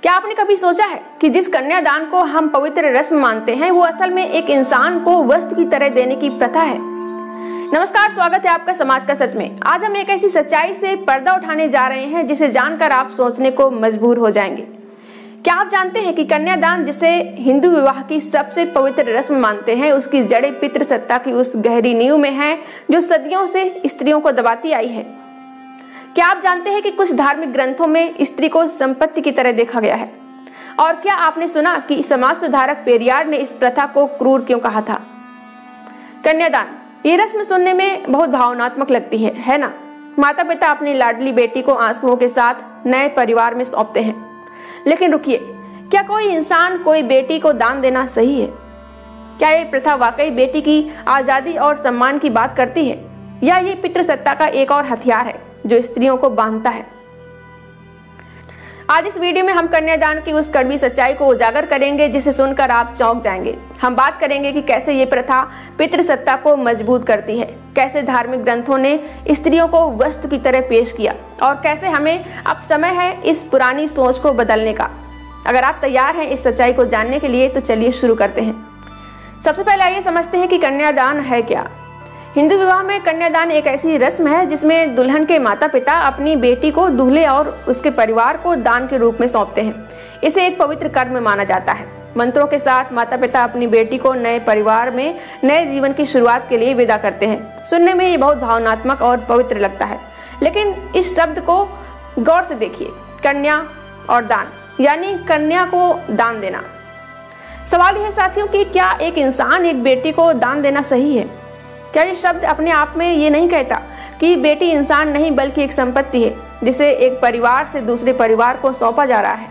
क्या आपने कभी सोचा है कि जिस कन्यादान को हम पवित्र रस्म मानते हैं वो असल में एक इंसान को वस्तु की तरह देने की प्रथा है। नमस्कार, स्वागत है आपका समाज का सच में। आज हम एक ऐसी सच्चाई से पर्दा उठाने जा रहे हैं जिसे जानकर आप सोचने को मजबूर हो जाएंगे। क्या आप जानते हैं कि कन्यादान, जिसे हिंदू विवाह की सबसे पवित्र रस्म मानते हैं, उसकी जड़ें पितृसत्ता की उस गहरी नींव में हैं जो सदियों से स्त्रियों को दबाती आई है। क्या आप जानते हैं कि कुछ धार्मिक ग्रंथों में स्त्री को संपत्ति की तरह देखा गया है? और क्या आपने सुना कि समाज सुधारक पेरियार ने इस प्रथा को क्रूर क्यों कहा था? कन्यादान, ये रस्म सुनने में बहुत भावनात्मक लगती है ना? माता पिता अपनी लाडली बेटी को आंसुओं के साथ नए परिवार में सौंपते हैं। लेकिन रुकिए, क्या कोई इंसान कोई बेटी को दान देना सही है? क्या ये प्रथा वाकई बेटी की आजादी और सम्मान की बात करती है, या ये पितृसत्ता का एक और हथियार है जो स्त्रियों को बांधता है? आज इस वीडियो में हम कन्यादान की उस कड़वी सच्चाई को उजागर करेंगे जिसे सुनकर आप चौंक जाएंगे। हम बात करेंगे कि कैसे ये प्रथा पितृसत्ता को मजबूत करती है, कैसे धार्मिक ग्रंथों ने स्त्रियों को वस्तु की तरह पेश किया, और कैसे हमें अब समय है इस पुरानी सोच को बदलने का। अगर आप तैयार हैं इस सच्चाई को जानने के लिए तो चलिए शुरू करते हैं। सबसे पहले आइए समझते हैं कि कन्यादान है क्या। हिंदू विवाह में कन्यादान एक ऐसी रस्म है जिसमें दुल्हन के माता पिता अपनी बेटी को दूल्हे और उसके परिवार को दान के रूप में सौंपते हैं। इसे एक पवित्र कर्म माना जाता है। मंत्रों के साथ माता पिता अपनी बेटी को नए परिवार में नए जीवन की शुरुआत के लिए विदा करते हैं। सुनने में ये बहुत भावनात्मक और पवित्र लगता है, लेकिन इस शब्द को गौर से देखिए। कन्या और दान, यानी कन्या को दान देना। सवाल यह है साथियों कि क्या एक इंसान एक बेटी को दान देना सही है? क्या ये शब्द अपने आप में ये नहीं कहता कि बेटी इंसान नहीं बल्कि एक संपत्ति है जिसे एक परिवार से दूसरे परिवार को सौंपा जा रहा है?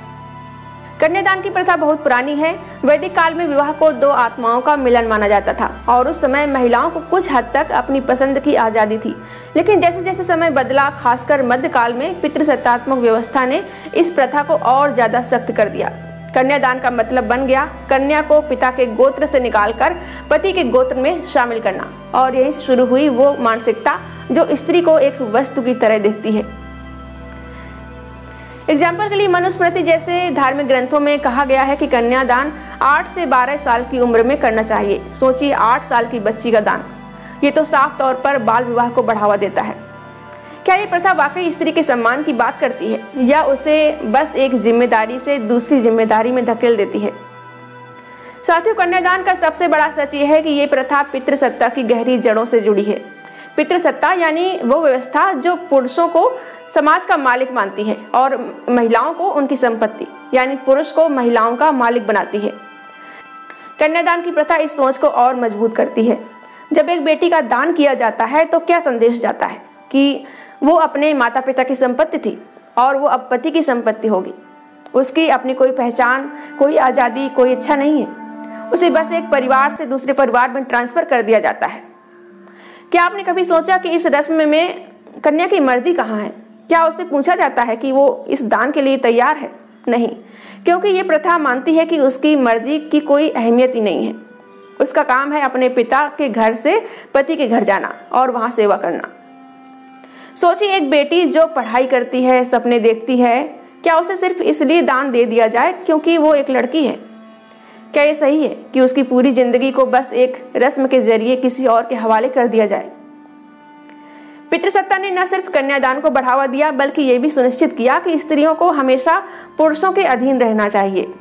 कन्यादान की प्रथा बहुत पुरानी है। वैदिक काल में विवाह को दो आत्माओं का मिलन माना जाता था और उस समय महिलाओं को कुछ हद तक अपनी पसंद की आज़ादी थी। लेकिन जैसे जैसे समय बदला, खासकर मध्यकाल में पितृसत्तात्मक व्यवस्था ने इस प्रथा को और ज्यादा सख्त कर दिया। कन्यादान का मतलब बन गया कन्या को पिता के गोत्र से निकालकर पति के गोत्र में शामिल करना, और यहीं से शुरू हुई वो मानसिकता जो स्त्री को एक वस्तु की तरह देखती है। एग्जाम्पल के लिए मनुस्मृति जैसे धार्मिक ग्रंथों में कहा गया है कि कन्यादान 8 से 12 साल की उम्र में करना चाहिए। सोचिए, 8 साल की बच्ची का दान। ये तो साफ तौर पर बाल विवाह को बढ़ावा देता है। क्या ये प्रथा वाकई स्त्री के सम्मान की बात करती है, या उसे बस एक जिम्मेदारी से दूसरी जिम्मेदारी में धकेल देती है? साथियों, कन्यादान का सबसे बड़ा सच ये है कि ये प्रथा पितृसत्ता की गहरी जड़ों से जुड़ी है। पितृसत्ता यानी वो व्यवस्था जो पुरुषों को समाज का मालिक मानती है और महिलाओं को उनकी संपत्ति, यानी पुरुष को महिलाओं का मालिक बनाती है। कन्यादान की प्रथा इस सोच को और मजबूत करती है। जब एक बेटी का दान किया जाता है तो क्या संदेश जाता है कि वो अपने माता पिता की संपत्ति थी और वो अब पति की संपत्ति होगी। उसकी अपनी कोई पहचान, कोई आज़ादी, कोई इच्छा नहीं है। उसे बस एक परिवार से दूसरे परिवार में ट्रांसफर कर दिया जाता है। क्या आपने कभी सोचा कि इस रस्म में कन्या की मर्जी कहाँ है? क्या उससे पूछा जाता है कि वो इस दान के लिए तैयार है? नहीं, क्योंकि ये प्रथा मानती है कि उसकी मर्जी की कोई अहमियत ही नहीं है। उसका काम है अपने पिता के घर से पति के घर जाना और वहां सेवा करना। सोचिए, एक बेटी जो पढ़ाई करती है, सपने देखती है, क्या उसे सिर्फ इसलिए दान दे दिया जाए क्योंकि वो एक लड़की है? क्या ये सही है कि उसकी पूरी जिंदगी को बस एक रस्म के जरिए किसी और के हवाले कर दिया जाए? पितृसत्ता ने न सिर्फ कन्यादान को बढ़ावा दिया बल्कि ये भी सुनिश्चित किया कि स्त्रियों को हमेशा पुरुषों के अधीन रहना चाहिए।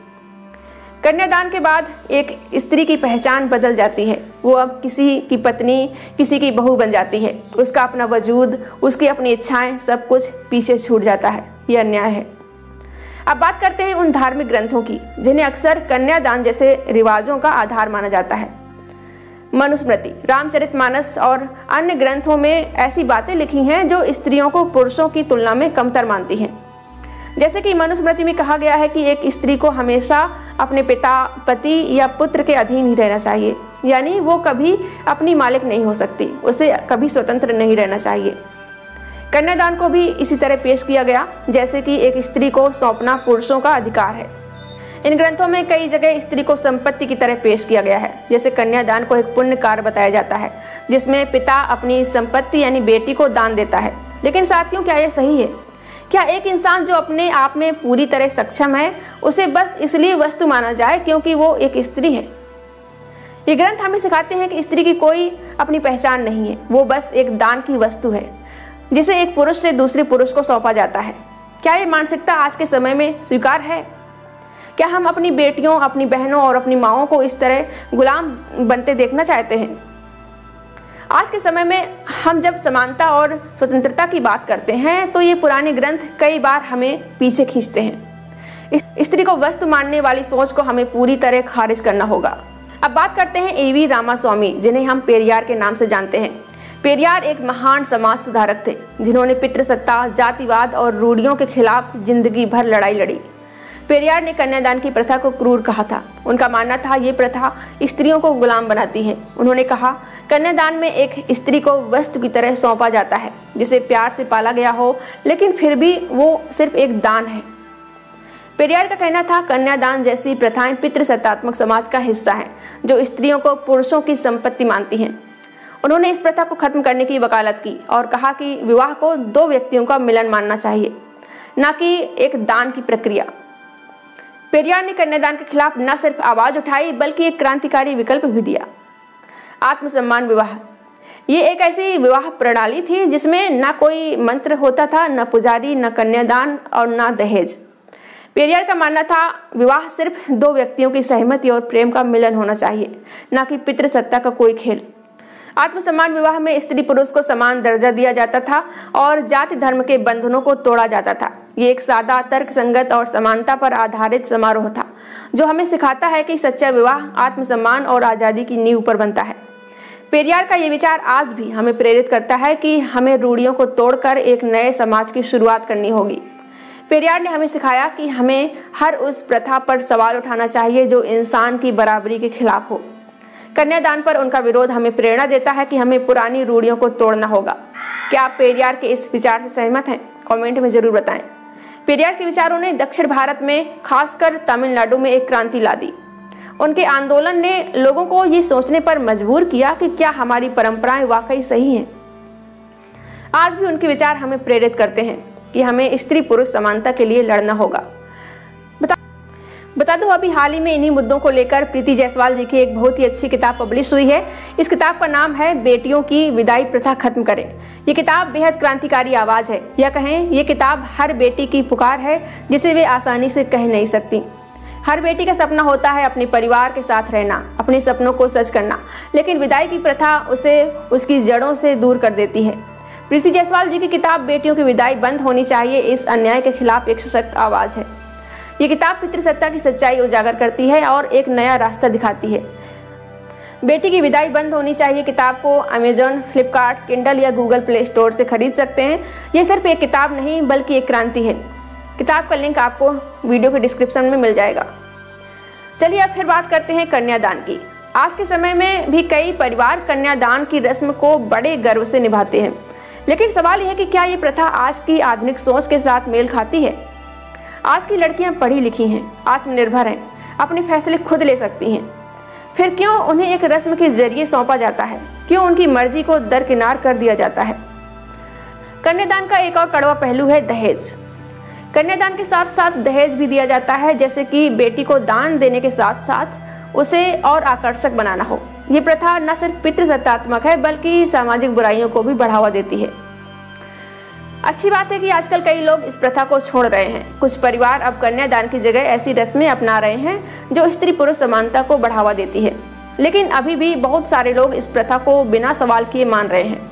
कन्यादान के बाद एक स्त्री की पहचान बदल जाती है। वो अब किसी की पत्नी, किसी की बहू बन जाती है। उसका अपना वजूद, उसकी अपनी इच्छाएं, सब कुछ पीछे छूट जाता है। ये अन्याय है। अब बात करते हैं उन धार्मिक ग्रंथों की जिन्हें अक्सर कन्यादान जैसे रिवाजों का आधार माना जाता है। मनुस्मृति, रामचरितमानस और अन्य ग्रंथों में ऐसी बातें लिखी हैं जो स्त्रियों को पुरुषों की तुलना में कमतर मानती हैं। जैसे कि मनुस्मृति में कहा गया है कि एक स्त्री को हमेशा अपने पिता, पति या पुत्र के अधीन ही रहना चाहिए, यानी वो कभी अपनी मालिक नहीं हो सकती, उसे कभी स्वतंत्र नहीं रहना चाहिए। कन्यादान को भी इसी तरह पेश किया गया जैसे कि एक स्त्री को सौंपना पुरुषों का अधिकार है। इन ग्रंथों में कई जगह स्त्री को संपत्ति की तरह पेश किया गया है। जैसे कन्यादान को एक पुण्य कार्य बताया जाता है जिसमें पिता अपनी संपत्ति यानी बेटी को दान देता है। लेकिन साथियों, क्या यह सही है? क्या एक इंसान जो अपने आप में पूरी तरह सक्षम है, उसे बस इसलिए वस्तु माना जाए क्योंकि वो एक स्त्री है? ये ग्रंथ हमें सिखाते हैं कि स्त्री की कोई अपनी पहचान नहीं है, वो बस एक दान की वस्तु है जिसे एक पुरुष से दूसरे पुरुष को सौंपा जाता है। क्या ये मानसिकता आज के समय में स्वीकार है? क्या हम अपनी बेटियों, अपनी बहनों और अपनी माँओं को इस तरह गुलाम बनते देखना चाहते हैं? आज के समय में हम जब समानता और स्वतंत्रता की बात करते हैं तो ये पुराने ग्रंथ कई बार हमें पीछे खींचते हैं। स्त्री को वस्तु मानने वाली सोच को हमें पूरी तरह खारिज करना होगा। अब बात करते हैं A.V. रामास्वामी, जिन्हें हम पेरियार के नाम से जानते हैं। पेरियार एक महान समाज सुधारक थे जिन्होंने पितृसत्ता, जातिवाद और रूढ़ियों के खिलाफ जिंदगी भर लड़ाई लड़ी। पेरियार ने कन्यादान की प्रथा को क्रूर कहा था। उनका मानना था ये प्रथा स्त्रियों को गुलाम बनाती है। उन्होंने कहा, कन्यादान में एक स्त्री को वस्तु की तरह सौंपा जाता है जिसे प्यार से पाला गया हो, लेकिन फिर भी वो सिर्फ एक दान है। पेरियार का कहना था, कन्यादान जैसी प्रथाएं पितृसत्तात्मक समाज का हिस्सा है जो स्त्रियों को पुरुषों की संपत्ति मानती हैं। उन्होंने इस प्रथा को खत्म करने की वकालत की और कहा कि विवाह को दो व्यक्तियों का मिलन मानना चाहिए, न कि एक दान की प्रक्रिया। पेरियार ने कन्यादान के खिलाफ न सिर्फ आवाज उठाई बल्कि एक क्रांतिकारी विकल्प भी दिया, आत्मसम्मान विवाह। ये एक ऐसी विवाह प्रणाली थी जिसमें न कोई मंत्र होता था, न पुजारी, न कन्यादान और न दहेज। पेरियार का मानना था विवाह सिर्फ दो व्यक्तियों की सहमति और प्रेम का मिलन होना चाहिए, न कि पितृसत्ता का कोई खेल। आत्मसम्मान विवाह में स्त्री पुरुष को समान दर्जा दिया जाता था और जाति धर्म के बंधनों को तोड़ा जाता था। ये एक सादा, तर्कसंगत और समानता पर आधारित समारोह था जो हमें सिखाता है कि सच्चा विवाह आत्मसम्मान और आजादी की नींव पर बनता है। पेरियार का ये विचार आज भी हमें प्रेरित करता है कि हमें रूढ़ियों को तोड़कर एक नए समाज की शुरुआत करनी होगी। पेरियार ने हमें सिखाया कि हमें हर उस प्रथा पर सवाल उठाना चाहिए जो इंसान की बराबरी के खिलाफ हो। कन्यादान पर उनका विरोध हमें प्रेरणा देता है कि हमें पुरानी रूढ़ियों को तोड़ना होगा। क्या आप पेरियार के इस विचार से सहमत हैं? कमेंट में जरूर बताएं। पेरियार के विचारों ने दक्षिण भारत में, खासकर तमिलनाडु में एक क्रांति ला दी। उनके आंदोलन ने लोगों को ये सोचने पर मजबूर किया कि क्या हमारी परंपराएं वाकई सही हैं। आज भी उनके विचार हमें प्रेरित करते हैं कि हमें स्त्री पुरुष समानता के लिए लड़ना होगा। बता दूं, अभी हाल ही में इन्हीं मुद्दों को लेकर प्रीति जायसवाल जी की एक बहुत ही अच्छी किताब पब्लिश हुई है। इस किताब का नाम है बेटियों की विदाई प्रथा खत्म करें। ये किताब बेहद क्रांतिकारी आवाज है, या कहें ये किताब हर बेटी की पुकार है जिसे वे आसानी से कह नहीं सकती। हर बेटी का सपना होता है अपने परिवार के साथ रहना, अपने सपनों को सच करना, लेकिन विदाई की प्रथा उसे उसकी जड़ों से दूर कर देती है। प्रीति जायसवाल जी की किताब बेटियों की विदाई बंद होनी चाहिए इस अन्याय के खिलाफ एक सशक्त आवाज है। ये किताब पितृसत्ता की सच्चाई उजागर करती है और एक नया रास्ता दिखाती है। बेटी की विदाई बंद होनी चाहिए किताब को अमेजॉन, फ्लिपकार्ट, किंडल या गूगल प्ले स्टोर से खरीद सकते हैं। ये सिर्फ एक किताब नहीं बल्कि एक क्रांति है। किताब का लिंक आपको वीडियो के डिस्क्रिप्शन में मिल जाएगा। चलिए अब फिर बात करते हैं कन्यादान की। आज के समय में भी कई परिवार कन्यादान की रस्म को बड़े गर्व से निभाते हैं, लेकिन सवाल यह है कि क्या ये प्रथा आज की आधुनिक सोच के साथ मेल खाती है? आज की लड़कियां पढ़ी लिखी हैं, आत्मनिर्भर हैं, अपने फैसले खुद ले सकती हैं। फिर क्यों उन्हें एक रस्म के जरिए सौंपा जाता है? क्यों उनकी मर्जी को दरकिनार कर दिया जाता है? कन्यादान का एक और कड़वा पहलू है दहेज। कन्यादान के साथ साथ दहेज भी दिया जाता है, जैसे कि बेटी को दान देने के साथ साथ उसे और आकर्षक बनाना हो। ये प्रथा न सिर्फ पितृसत्तात्मक है बल्कि सामाजिक बुराइयों को भी बढ़ावा देती है। अच्छी बात है कि आजकल कई लोग इस प्रथा को छोड़ रहे हैं। कुछ परिवार अब कन्यादान की जगह ऐसी रस्में अपना रहे हैं जो स्त्री पुरुष समानता को बढ़ावा देती है, लेकिन अभी भी बहुत सारे लोग इस प्रथा को बिना सवाल किए मान रहे हैं।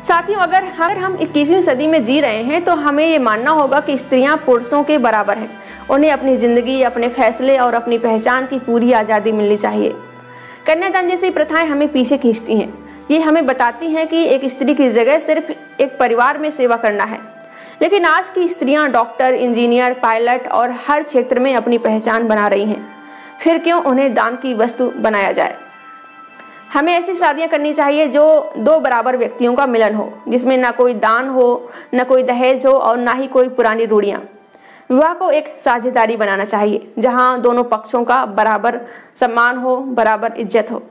साथियों, अगर हम 21वीं सदी में जी रहे हैं तो हमें ये मानना होगा कि स्त्रियां पुरुषों के बराबर हैं। उन्हें अपनी जिंदगी, अपने फैसले और अपनी पहचान की पूरी आज़ादी मिलनी चाहिए। कन्यादान जैसी प्रथाएं हमें पीछे खींचती हैं। ये हमें बताती हैं कि एक स्त्री की जगह सिर्फ एक परिवार में सेवा करना है, लेकिन आज की स्त्रियां डॉक्टर, इंजीनियर, पायलट और हर क्षेत्र में अपनी पहचान बना रही हैं। फिर क्यों उन्हें दान की वस्तु बनाया जाए? हमें ऐसी शादियां करनी चाहिए जो दो बराबर व्यक्तियों का मिलन हो, जिसमें ना कोई दान हो, ना कोई दहेज हो और ना ही कोई पुरानी रूढ़ियां। विवाह को एक साझेदारी बनाना चाहिए जहां दोनों पक्षों का बराबर सम्मान हो, बराबर इज्जत हो।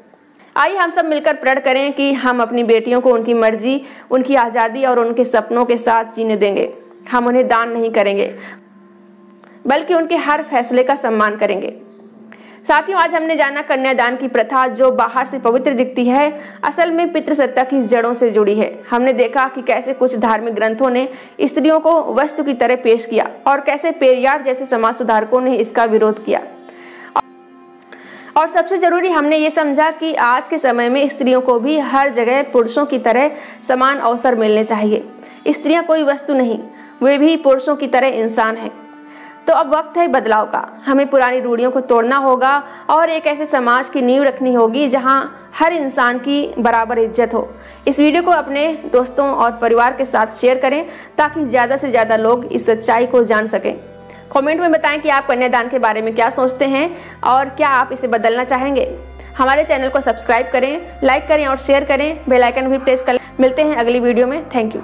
आइए हम सब मिलकर प्रण करें कि हम अपनी बेटियों को उनकी मर्जी, उनकी आज़ादी और उनके सपनों के साथ जीने देंगे। हम उन्हें दान नहीं करेंगे, बल्कि उनके हर फैसले का सम्मान करेंगे। साथियों, आज हमने जाना कन्यादान की प्रथा जो बाहर से पवित्र दिखती है, असल में पितृसत्ता की जड़ों से जुड़ी है। हमने देखा कि कैसे कुछ धार्मिक ग्रंथों ने स्त्रियों को वस्तु की तरह पेश किया और कैसे पेरियार जैसे समाज सुधारकों ने इसका विरोध किया। और सबसे जरूरी हमने ये समझा कि आज के समय में स्त्रियों को भी हर जगह पुरुषों की तरह समान अवसर मिलने चाहिए। स्त्रियां कोई वस्तु नहीं, वे भी पुरुषों की तरह इंसान हैं। तो अब वक्त है बदलाव का। हमें पुरानी रूढ़ियों को तोड़ना होगा और एक ऐसे समाज की नींव रखनी होगी जहां हर इंसान की बराबर इज्जत हो। इस वीडियो को अपने दोस्तों और परिवार के साथ शेयर करें ताकि ज्यादा से ज्यादा लोग इस सच्चाई को जान सकें। कमेंट में बताएं कि आप कन्यादान के बारे में क्या सोचते हैं और क्या आप इसे बदलना चाहेंगे। हमारे चैनल को सब्सक्राइब करें, लाइक करें और शेयर करें, बेल आइकन भी प्रेस करें। मिलते हैं अगली वीडियो में। Thank you.